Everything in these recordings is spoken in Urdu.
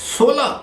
16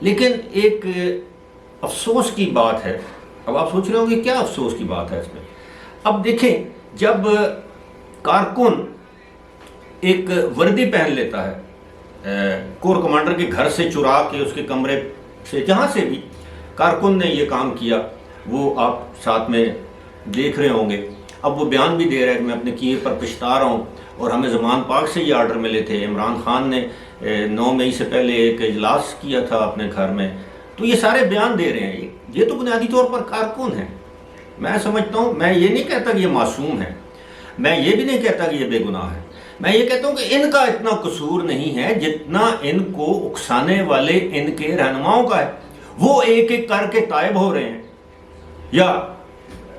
لیکن ایک افسوس کی بات ہے. اب آپ سوچ رہے ہوں گے کیا افسوس کی بات ہے اس میں. اب دیکھیں, جب کارکن ایک وردی پہن لیتا ہے, کور کمانڈر کے گھر سے چرا کے, اس کے کمرے سے, جہاں سے بھی کارکن نے یہ کام کیا, وہ آپ ساتھ میں دیکھ رہے ہوں گے. اب وہ بیان بھی دے رہا ہے کہ میں اپنے کیے پر پچھتا رہا ہوں, اور ہمیں زمان پاک سے یہ آرڈر ملے تھے. عمران خان نے 9 مئی سے پہلے ایک اجلاس کیا تھا اپنے گھر میں. تو یہ سارے بیان دے رہے ہیں. یہ تو بنیادی طور پر کارکن ہیں. میں سمجھتا ہوں, میں یہ نہیں کہتا کہ یہ معصوم ہے, میں یہ بھی نہیں کہتا کہ یہ بے گناہ ہے. میں یہ کہتا ہوں کہ ان کا اتنا قصور نہیں ہے جتنا ان کو اکسانے والے ان کے رہنماؤں کا ہے. وہ ایک ایک کر کے تائب ہو رہے ہیں, یا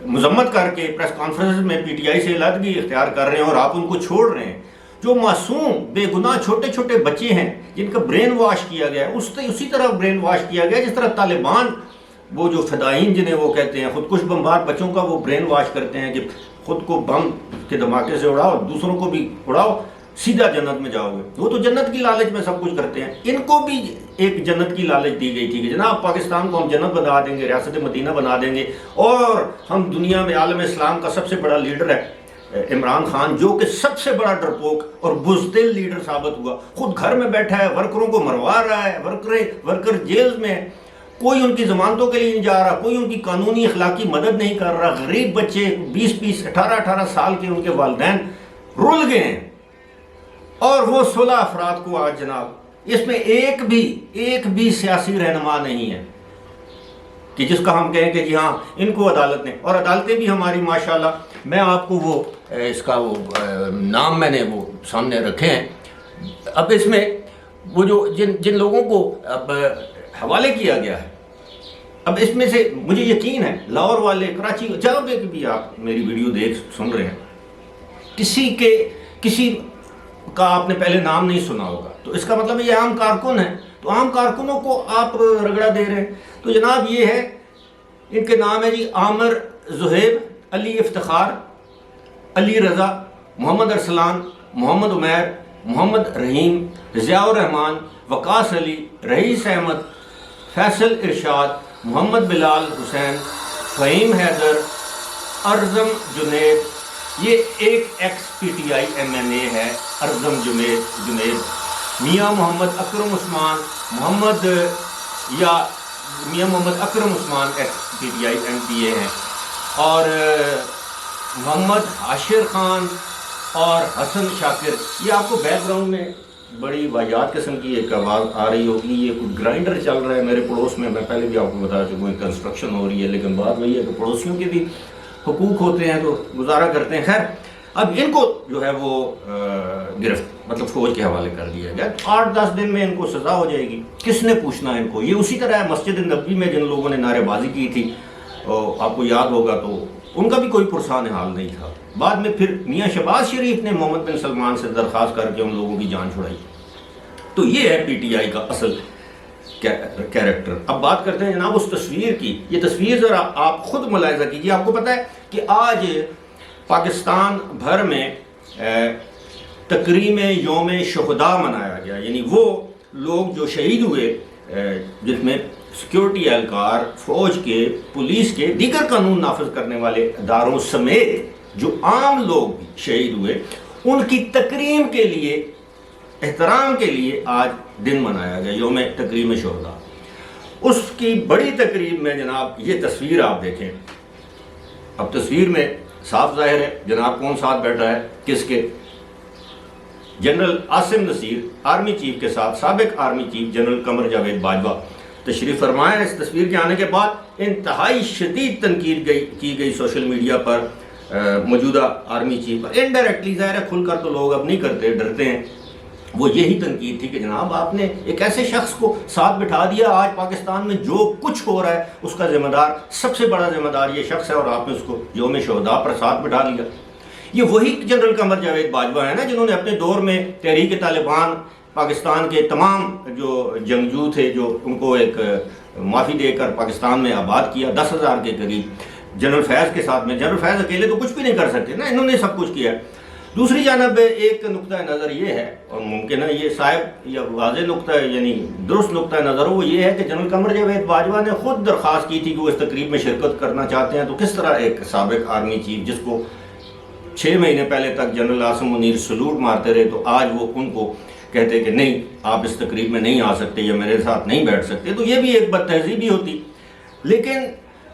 مذمت کر کے پریس کانفرنس میں پی ٹی آئی سے علیحدگی اختیار کر رہے ہیں, اور آپ ان کو چھوڑ رہے ہیں. جو معصوم بے گناہ چھوٹے چھوٹے بچے ہیں جن کا برین واش کیا گیا ہے, اسی طرح برین واش کیا گیا جس طرح طالبان, وہ جو فدائین جنہیں وہ کہتے ہیں, خودکش بمبار بچوں کا وہ برین واش کرتے ہیں کہ خود کو بم کے دھماکے سے اڑاؤ, دوسروں کو بھی اڑاؤ, سیدھا جنت میں جاؤ گے. وہ تو جنت کی لالچ میں سب کچھ کرتے ہیں. ان کو بھی ایک جنت کی لالچ دی گئی تھی کہ جناب پاکستان کو ہم جنت بنا دیں گے, ریاست مدینہ بنا دیں گے, اور ہم دنیا میں عالم اسلام کا سب سے بڑا لیڈر ہے عمران خان, جو کہ سب سے بڑا ڈرپوک اور بزدل لیڈر ثابت ہوا. خود گھر میں بیٹھا ہے, ورکروں کو مروا رہا ہے, ورکر جیل میں, کوئی ان کی ضمانتوں کے لیے نہیں جا رہا, کوئی ان کی قانونی اخلاقی مدد نہیں کر رہا. غریب بچے 20 18 سال کے ان کے والدین رل گئے ہیں, اور وہ 16 افراد کو آج جناب اس میں ایک بھی سیاسی رہنما نہیں ہے کہ جس کا ہم کہیں کہ جی ہاں ان کو عدالت نے, اور عدالتیں بھی ہماری ماشاءاللہ, میں آپ کو وہ اس کا وہ نام میں نے وہ سامنے رکھے ہیں. اب اس میں وہ جو جن لوگوں کو اب حوالے کیا گیا ہے, اب اس میں سے مجھے یقین ہے لاہور والے, کراچی, جہاں پہ بھی آپ میری ویڈیو دیکھ سن رہے ہیں, کسی کا آپ نے پہلے نام نہیں سنا ہوگا, تو اس کا مطلب یہ عام کارکن ہے. تو عام کارکنوں کو آپ رگڑا دے رہے ہیں. تو جناب یہ ہے, ان کے نام ہے جی عامر زہیب, علی افتخار, علی رضا, محمد ارسلان, محمد عمیر, محمد رحیم, ضیاء الرحمان, وقاص علی, رئیس احمد, فیصل ارشاد, محمد بلال حسین, فہیم حیدر, ارزم جنید. یہ ایک ex P T I M N A ہے, Arzam Junaid. Mian Muhammad Akram Usman, Mian Muhammad Akram Usman ex P T I M P A ہیں, اور محمد عاشر خان اور حسن شاکر. یہ آپ کو بیک گراؤنڈ میں بڑی واجات قسم کی ایک آواز آ رہی ہوگی, یہ کوئی گرائنڈر چل رہا ہے میرے پڑوس میں. میں پہلے بھی آپ کو بتا چکا ہوں کنسٹرکشن ہو رہی ہے, لیکن بات وہی ہے کہ پڑوسیوں کے بھی حقوق ہوتے ہیں تو گزارا کرتے ہیں. خیر, اب ان کو جو ہے وہ گرفت مطلب فوج کے حوالے کر دیا گیا. 8-10 دن میں ان کو سزا ہو جائے گی. کس نے پوچھنا ہے ان کو؟ یہ اسی طرح ہے مسجد نبوی میں جن لوگوں نے نعرے بازی کی تھی, آپ کو یاد ہوگا, تو ان کا بھی کوئی پرسان حال نہیں تھا. بعد میں پھر میاں شہباز شریف نے محمد بن سلمان سے درخواست کر کے ان لوگوں کی جان چھڑائی. تو یہ ہے پی ٹی آئی کا اصل کیریکٹر. اب بات کرتے ہیں جناب اس تصویر کی. یہ تصویر ذرا آپ خود ملاحظہ کیجیے. آپ کو پتہ ہے کہ آج پاکستان بھر میں تکریم یوم شہداء منایا گیا, یعنی وہ لوگ جو شہید ہوئے, جس میں سیکیورٹی اہلکار, فوج کے, پولیس کے, دیگر قانون نافذ کرنے والے اداروں سمیت جو عام لوگ بھی شہید ہوئے, ان کی تکریم کے لیے, احترام کے لیے آج دن منایا گیا, یوم تکریم شہداء. اس کی بڑی تقریب میں جناب یہ تصویر آپ دیکھیں. اب تصویر میں صاف ظاہر ہے جناب کون ساتھ بیٹھا ہے, کس کے؟ General Asim Nasir, army chief کے ساتھ سابق army chief general Qamar Javed Bajwa تشریف فرمایا. اس تصویر کے آنے کے بعد انتہائی شدید تنقید کی گئی سوشل میڈیا پر موجودہ آرمی چیف پر. انڈائریکٹلی ظاہر ہے, کھل کر تو لوگ اب نہیں کرتے, ڈرتے ہیں. وہ یہی تنقید تھی کہ جناب آپ نے ایک ایسے شخص کو ساتھ بٹھا دیا, آج پاکستان میں جو کچھ ہو رہا ہے اس کا ذمہ دار, سب سے بڑا ذمہ دار یہ شخص ہے, اور آپ نے اس کو یوم شہداء پر ساتھ بٹھا لیا. یہ وہی جنرل قمر جاوید باجوہ ہیں نا جنہوں نے اپنے دور میں تحریک طالبان, پاکستان کے تمام جو جنگجو تھے, جو ان کو ایک معافی دے کر پاکستان میں آباد کیا, 10,000 کے قریب, جنرل فیض کے ساتھ میں. جنرل فیض اکیلے تو کچھ بھی نہیں کر سکتے نا, انہوں نے سب کچھ کیا. دوسری جانب ایک نقطہ نظر یہ ہے، اور ممکن ہے یہ صاحب یا واضح نقطہ یعنی درست نقطہ نظر ہو، وہ یہ ہے کہ جنرل قمر جاوید باجوہ نے خود درخواست کی تھی کہ وہ اس تقریب میں شرکت کرنا چاہتے ہیں، تو کس طرح ایک سابق آرمی چیف جس کو 6 مہینے پہلے تک جنرل عاصم منیر سلوٹ مارتے رہے، تو آج وہ ان کو کہتے کہ نہیں آپ اس تقریب میں نہیں آ سکتے یا میرے ساتھ نہیں بیٹھ سکتے، تو یہ بھی ایک بد تہذیبی ہوتی۔ لیکن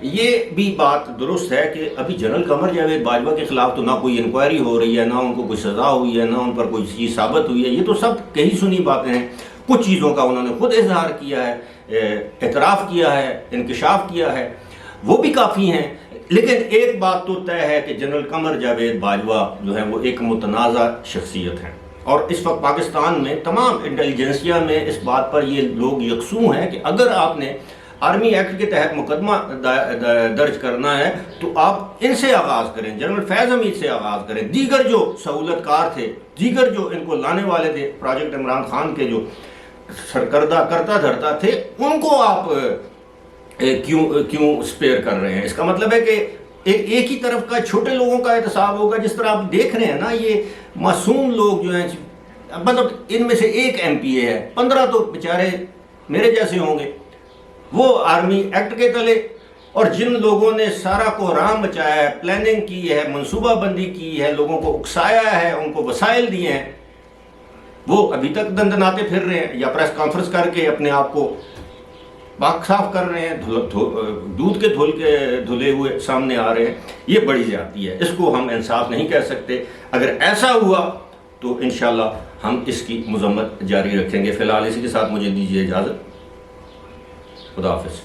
یہ بھی بات درست ہے کہ ابھی جنرل قمر جاوید باجوہ کے خلاف تو نہ کوئی انکوائری ہو رہی ہے، نہ ان کو کوئی سزا ہوئی ہے، نہ ان پر کوئی چیز ثابت ہوئی ہے، یہ تو سب کہی سنی باتیں ہیں۔ کچھ چیزوں کا انہوں نے خود اظہار کیا ہے، اعتراف کیا ہے، انکشاف کیا ہے، وہ بھی کافی ہیں۔ لیکن ایک بات تو طے ہے کہ جنرل قمر جاوید باجوہ جو ہے وہ ایک متنازع شخصیت ہیں، اور اس وقت پاکستان میں تمام انٹیلیجنسیا میں اس بات پر یہ لوگ یکسو ہیں کہ اگر آپ نے آرمی ایکٹ کے تحت مقدمہ درج کرنا ہے تو آپ ان سے آغاز کریں، جنرل فیض حمید سے آغاز کریں، دیگر جو سہولت کار تھے، دیگر جو ان کو لانے والے تھے، پروجیکٹ عمران خان کے جو سرکردہ کرتا دھرتا تھے، ان کو آپ کیوں سپیئر کر رہے ہیں؟ اس کا مطلب ہے کہ ایک ہی طرف کا چھوٹے لوگوں کا احتساب ہوگا، جس طرح آپ دیکھ رہے ہیں نا، یہ معصوم لوگ جو ہیں، مطلب ان میں سے ایک ایم پی اے ہے، 15 تو بیچارے میرے جیسے ہوں گے، وہ آرمی ایکٹ کے تلے، اور جن لوگوں نے سارا کو رام مچایا ہے، پلاننگ کی ہے، منصوبہ بندی کی ہے، لوگوں کو اکسایا ہے، ان کو وسائل دیے ہیں، وہ ابھی تک دندناتے پھر رہے ہیں یا پریس کانفرنس کر کے اپنے آپ کو پاک صاف کر رہے ہیں، دودھ کے دھلے ہوئے سامنے آ رہے ہیں۔ یہ بڑی زیادتی ہے، اس کو ہم انصاف نہیں کہہ سکتے۔ اگر ایسا ہوا تو انشاءاللہ ہم اس کی مذمت جاری رکھیں گے۔ فی الحال اسی کے ساتھ مجھے دیجیے اجازت۔ خدا حافظ۔